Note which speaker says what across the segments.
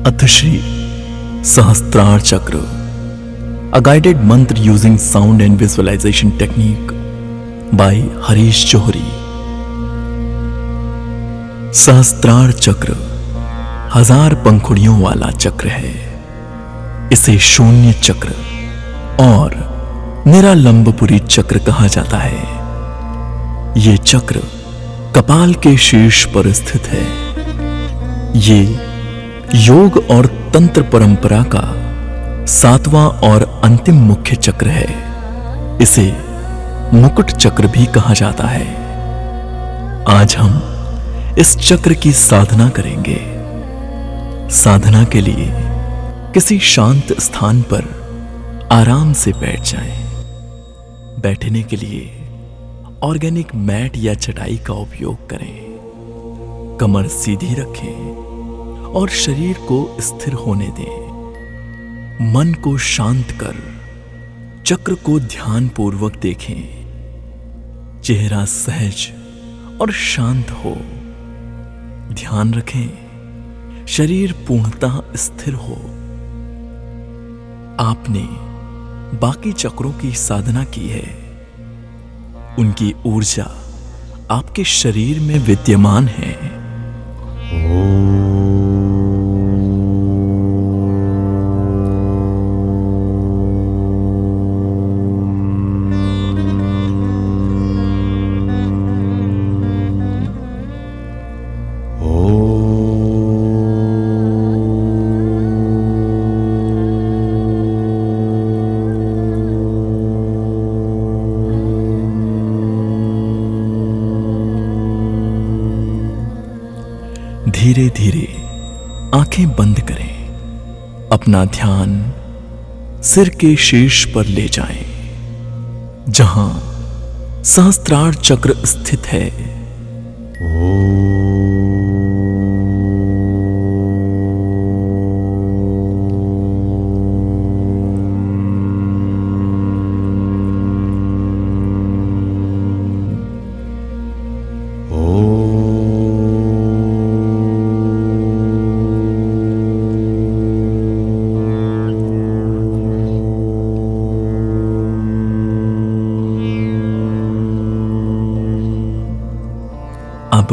Speaker 1: अथ श्री सहस्त्रार चक्र, a guided mantra using sound and visualization technique by Harish जोहरी। सहस्त्रार चक्र 1000 पंखुड़ियों वाला चक्र है। इसे शून्य चक्र और निरालंबपुरी चक्र कहा जाता है। ये चक्र कपाल के शीर्ष पर स्थित है। ये योग और तंत्र परंपरा का 7वां और अंतिम मुख्य चक्र है। इसे मुकुट चक्र भी कहा जाता है। आज हम इस चक्र की साधना करेंगे। साधना के लिए किसी शांत स्थान पर आराम से बैठ जाएं। बैठने के लिए ऑर्गेनिक मैट या चटाई का उपयोग करें। कमर सीधी रखें और शरीर को स्थिर होने दें। मन को शांत कर चक्र को ध्यान पूर्वक देखें। चेहरा सहज और शांत हो। ध्यान रखें शरीर पूर्णतः स्थिर हो। आपने बाकी चक्रों की साधना की है। उनकी ऊर्जा आपके शरीर में विद्यमान है। धीरे धीरे आंखें बंद करें। अपना ध्यान सिर के शीर्ष पर ले जाएं, जहां सहस्त्रार चक्र स्थित है। अब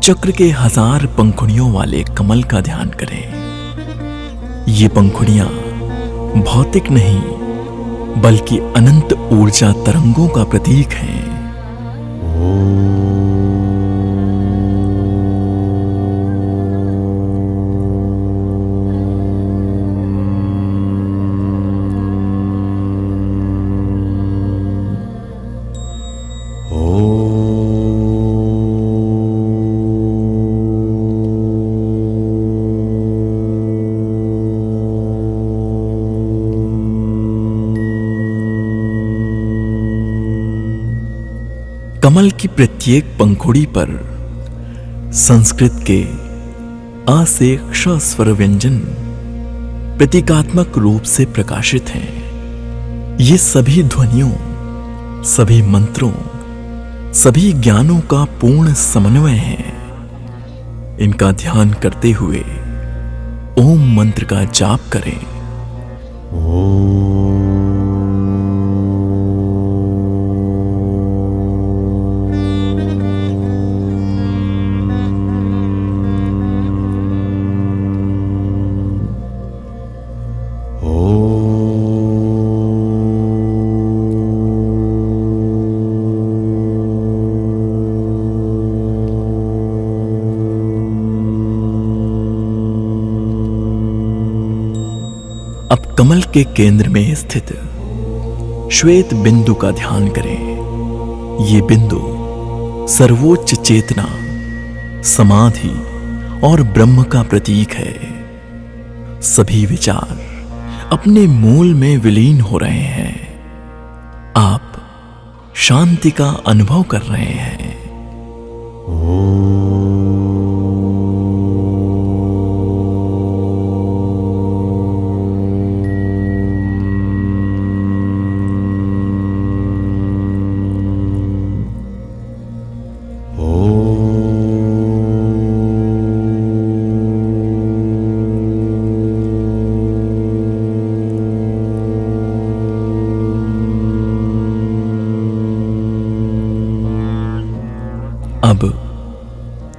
Speaker 1: चक्र के 1000 पंखुड़ियों वाले कमल का ध्यान करें। ये पंखुड़ियां भौतिक नहीं बल्कि अनंत ऊर्जा तरंगों का प्रतीक हैं। कमल की प्रत्येक पंखुड़ी पर संस्कृत के अ से क्ष स्वर व्यंजन प्रतीकात्मक रूप से प्रकाशित हैं। ये सभी ध्वनियों, सभी मंत्रों, सभी ज्ञानों का पूर्ण समन्वय है। इनका ध्यान करते हुए ओम मंत्र का जाप करें। अब कमल के केंद्र में स्थित श्वेत बिंदु का ध्यान करें। ये बिंदु सर्वोच्च चेतना, समाधि और ब्रह्म का प्रतीक है। सभी विचार अपने मूल में विलीन हो रहे हैं। आप शांति का अनुभव कर रहे हैं।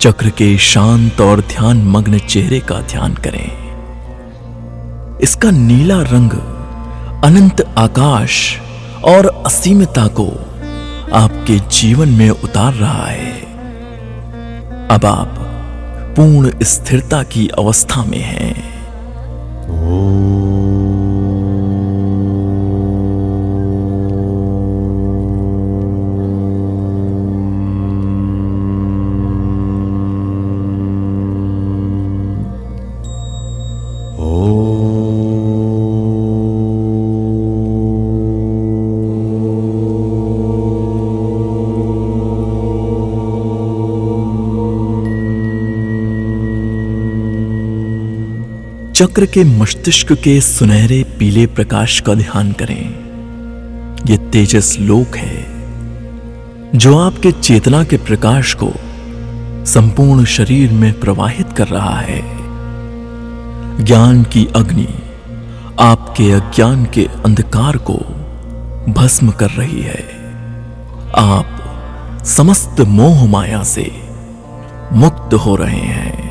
Speaker 1: चक्र के शांत और ध्यान मग्न चेहरे का ध्यान करें। इसका नीला रंग अनंत आकाश और असीमता को आपके जीवन में उतार रहा है। अब आप पूर्ण स्थिरता की अवस्था में हैं। चक्र के मस्तिष्क के सुनहरे पीले प्रकाश का ध्यान करें। यह तेजस लोक है जो आपके चेतना के प्रकाश को संपूर्ण शरीर में प्रवाहित कर रहा है। ज्ञान की अग्नि आपके अज्ञान के अंधकार को भस्म कर रही है। आप समस्त मोह माया से मुक्त हो रहे हैं।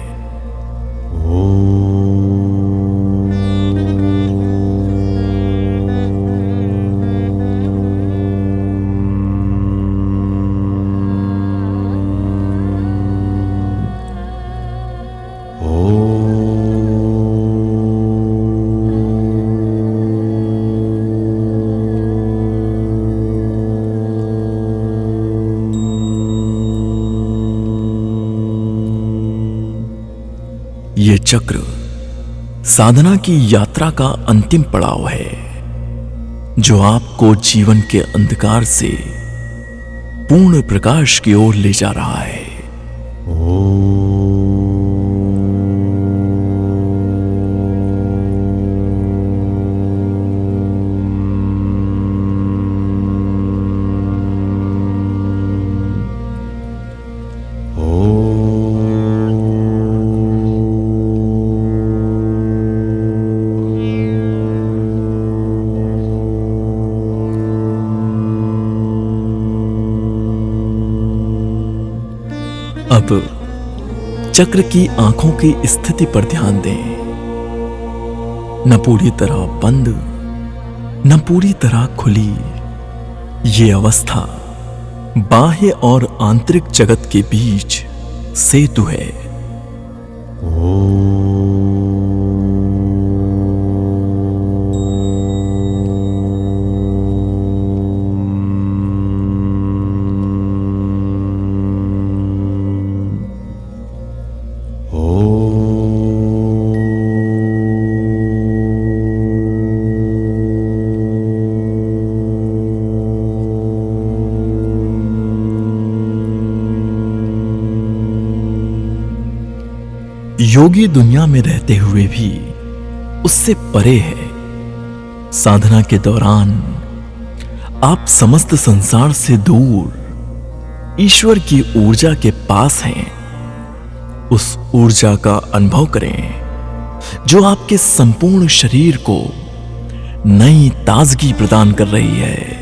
Speaker 1: ये चक्र साधना की यात्रा का अंतिम पड़ाव है जो आपको जीवन के अंधकार से पूर्ण प्रकाश की ओर ले जा रहा है। अब चक्र की आंखों की स्थिति पर ध्यान दें। न पूरी तरह बंद, न पूरी तरह खुली। ये अवस्था बाह्य और आंतरिक जगत के बीच सेतु है। योगी दुनिया में रहते हुए भी उससे परे है। साधना के दौरान आप समस्त संसार से दूर ईश्वर की ऊर्जा के पास हैं। उस ऊर्जा का अनुभव करें जो आपके संपूर्ण शरीर को नई ताजगी प्रदान कर रही है।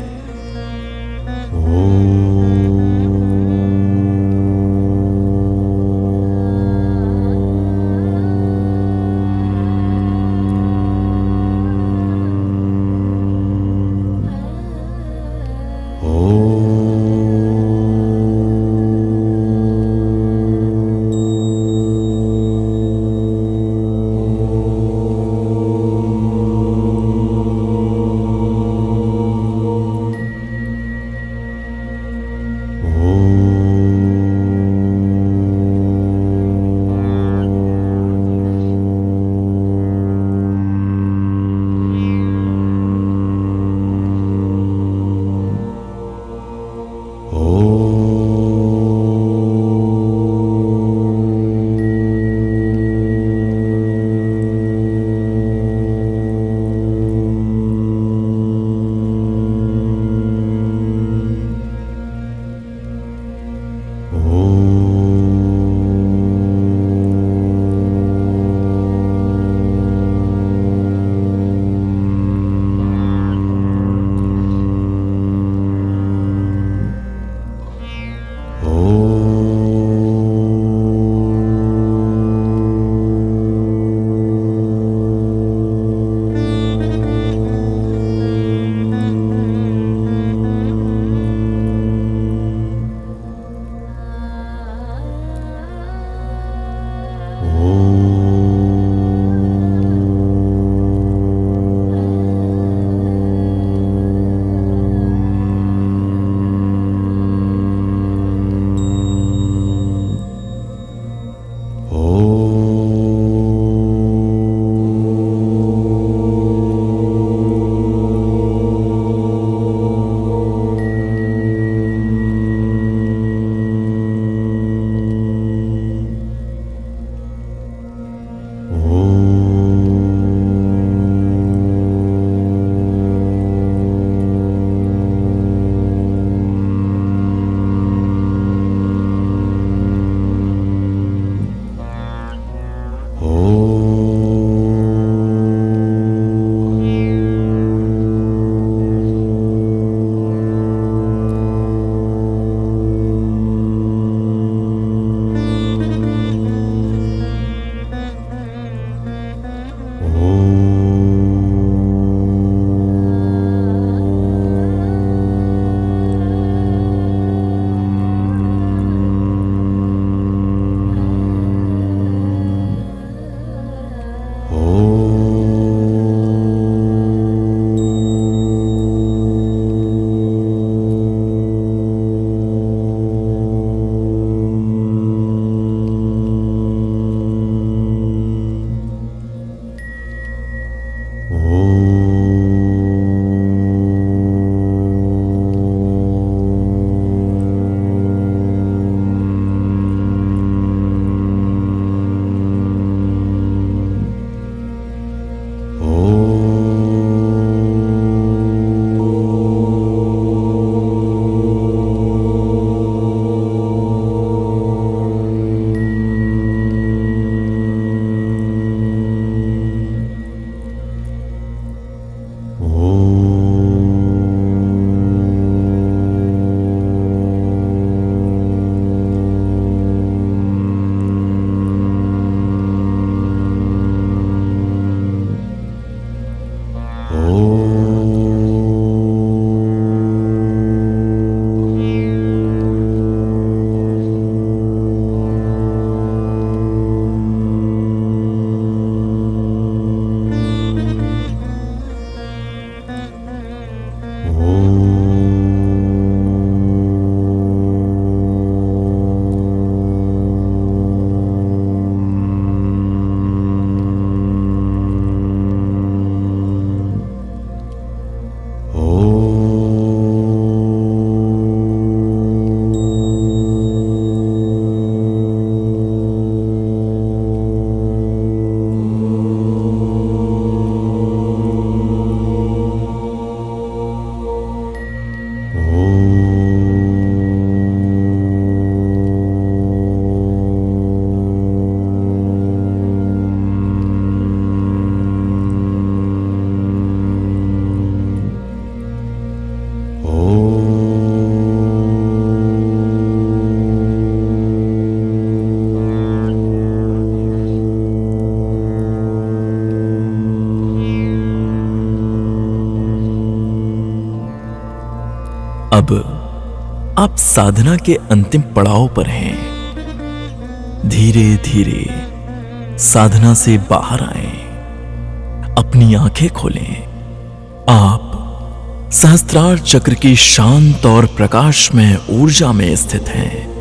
Speaker 1: अब आप साधना के अंतिम पड़ाव पर हैं। धीरे धीरे साधना से बाहर आएं, अपनी आंखें खोलें। आप सहस्त्रार चक्र की शांत और प्रकाशमय ऊर्जा में स्थित हैं।